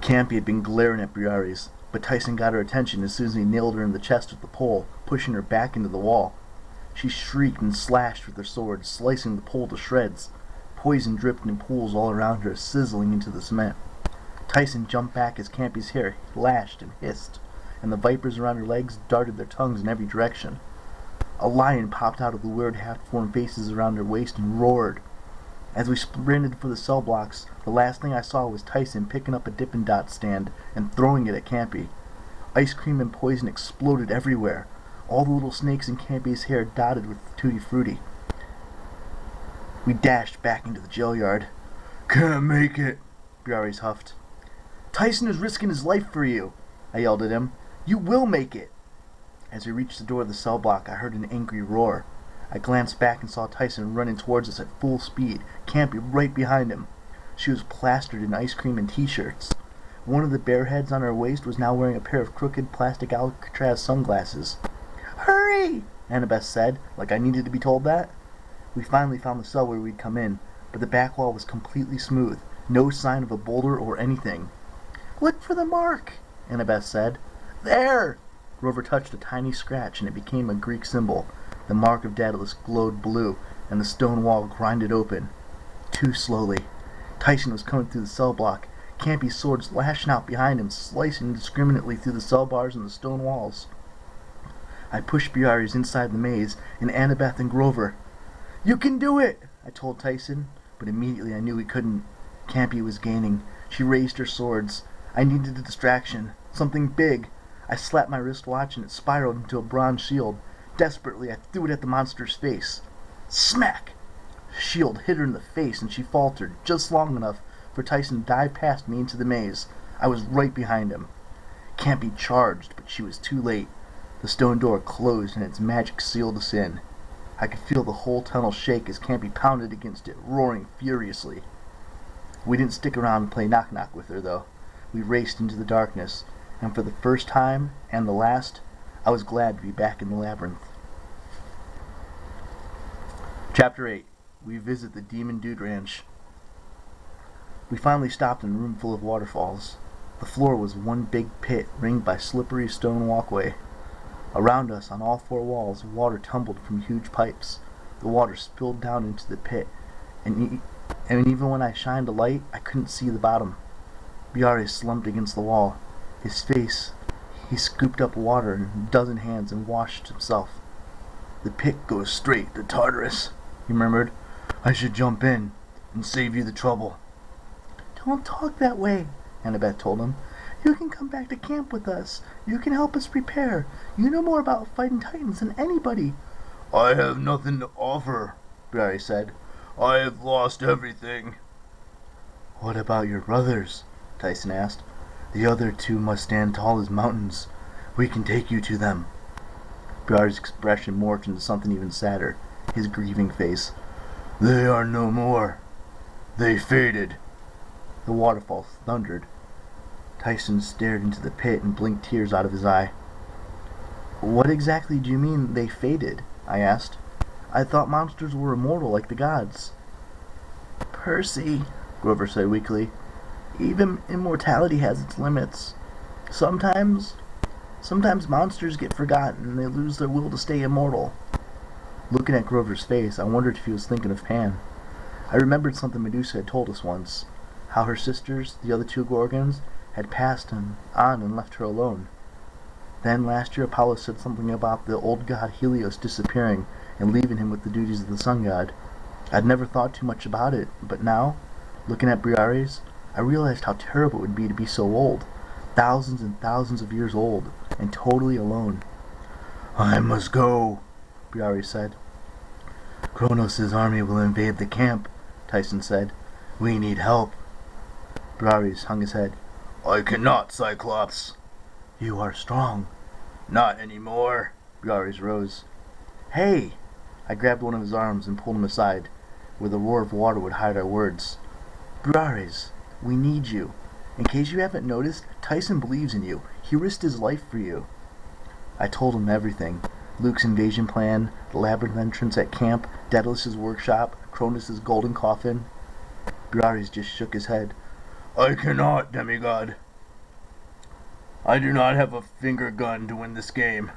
Campy had been glaring at Briares, but Tyson got her attention as soon as he nailed her in the chest with the pole, pushing her back into the wall. She shrieked and slashed with her sword, slicing the pole to shreds. Poison dripped in pools all around her, sizzling into the cement. Tyson jumped back as Campy's hair lashed and hissed, and the vipers around her legs darted their tongues in every direction. A lion popped out of the weird half-formed faces around her waist and roared. As we sprinted for the cell blocks, the last thing I saw was Tyson picking up a Dippin' Dot stand and throwing it at Campy. Ice cream and poison exploded everywhere. All the little snakes in Campy's hair dotted with Tutti Frutti. We dashed back into the jail yard. "Can't make it," Briares huffed. "Tyson is risking his life for you," I yelled at him. "You will make it." As we reached the door of the cell block, I heard an angry roar. I glanced back and saw Tyson running towards us at full speed, Campy right behind him. She was plastered in ice cream and t-shirts. One of the bear heads on her waist was now wearing a pair of crooked plastic Alcatraz sunglasses. "Hurry!" Annabeth said, like I needed to be told that. We finally found the cell where we'd come in, but the back wall was completely smooth, no sign of a boulder or anything. "Look for the mark," Annabeth said. "There!" Grover touched a tiny scratch and it became a Greek symbol. The mark of Daedalus glowed blue, and the stone wall grinded open. Too slowly. Tyson was coming through the cell block, Campy's sword lashing out behind him, slicing indiscriminately through the cell bars and the stone walls. I pushed Briares inside the maze, and Annabeth and Grover. "You can do it!" I told Tyson, but immediately I knew he couldn't. Campy was gaining. She raised her swords. I needed a distraction. Something big. I slapped my wristwatch and it spiraled into a bronze shield. Desperately, I threw it at the monster's face. Smack! The shield hit her in the face and she faltered, just long enough for Tyson to dive past me into the maze. I was right behind him. Campy charged, but she was too late. The stone door closed and its magic sealed us in. I could feel the whole tunnel shake as Campy pounded against it, roaring furiously. We didn't stick around and play knock-knock with her, though. We raced into the darkness, and for the first time, and the last, I was glad to be back in the Labyrinth. Chapter 8. We visit the Demon Dude Ranch. We finally stopped in a room full of waterfalls. The floor was one big pit, ringed by slippery stone walkway. Around us, on all four walls, water tumbled from huge pipes. The water spilled down into the pit, and even when I shined a light, I couldn't see the bottom. Briares slumped against the wall. His face, he scooped up water in a dozen hands and washed himself. "The pit goes straight to Tartarus," he murmured. "I should jump in and save you the trouble." "Don't talk that way," Annabeth told him. "You can come back to camp with us. You can help us prepare. You know more about fighting titans than anybody." "I have nothing to offer," Briares said. "I have lost everything." "What about your brothers?" Tyson asked. "The other two must stand tall as mountains. We can take you to them." Briares' expression morphed into something even sadder, his grieving face. "They are no more. They faded." The waterfall thundered. Tyson stared into the pit and blinked tears out of his eye. "What exactly do you mean they faded?" I asked. "I thought monsters were immortal like the gods." "Percy," Grover said weakly, "even immortality has its limits. Sometimes monsters get forgotten and they lose their will to stay immortal." Looking at Grover's face, I wondered if he was thinking of Pan. I remembered something Medusa had told us once, how her sisters, the other two Gorgons, had passed on and left her alone. Then last year Apollo said something about the old god Helios disappearing and leaving him with the duties of the sun god. I'd never thought too much about it, but now, looking at Briares, I realized how terrible it would be to be so old, thousands and thousands of years old, and totally alone. "I must go," Briares said. "Kronos' army will invade the camp," Tyson said. "We need help." Briares hung his head. "I cannot, Cyclops." "You are strong." "Not anymore." Briares rose. "Hey!" I grabbed one of his arms and pulled him aside, where the roar of water would hide our words. "Briares, we need you. In case you haven't noticed, Tyson believes in you. He risked his life for you." I told him everything. Luke's invasion plan, the labyrinth entrance at camp, Daedalus' workshop, Cronus' golden coffin. Briares just shook his head. "I cannot, demigod. I do not have a finger gun to win this game.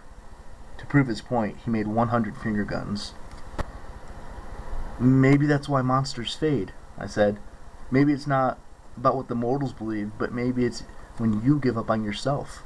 To prove his point, he made 100 finger guns. Maybe that's why monsters fade, I said. Maybe it's not about what the mortals believe, but maybe it's when you give up on yourself.